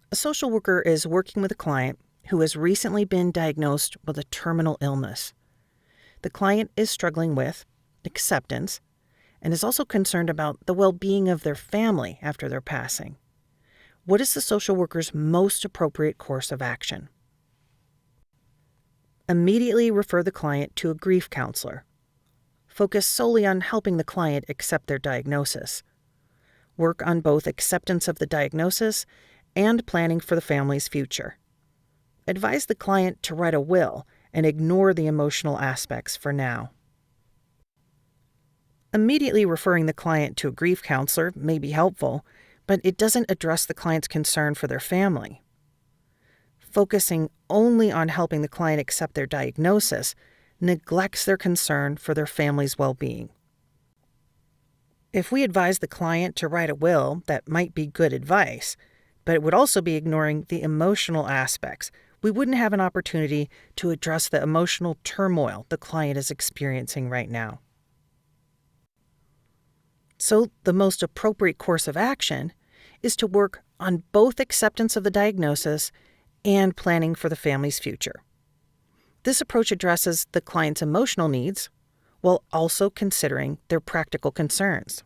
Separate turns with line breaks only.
A social worker is working with a client who has recently been diagnosed with a terminal illness. The client is struggling with acceptance and is also concerned about the well-being of their family after their passing. What is the social worker's most appropriate course of action? Immediately refer the client to a grief counselor. Focus solely on helping the client accept their diagnosis. Work on both acceptance of the diagnosis and planning for the family's future. Advise the client to write a will and ignore the emotional aspects for now. Immediately referring the client to a grief counselor may be helpful, but it doesn't address the client's concern for their family. Focusing only on helping the client accept their diagnosis neglects their concern for their family's well-being. If we advise the client to write a will, that might be good advice, but it would also be ignoring the emotional aspects. We wouldn't have an opportunity to address the emotional turmoil the client is experiencing right now. So the most appropriate course of action is to work on both acceptance of the diagnosis and planning for the family's future. This approach addresses the client's emotional needs while also considering their practical concerns.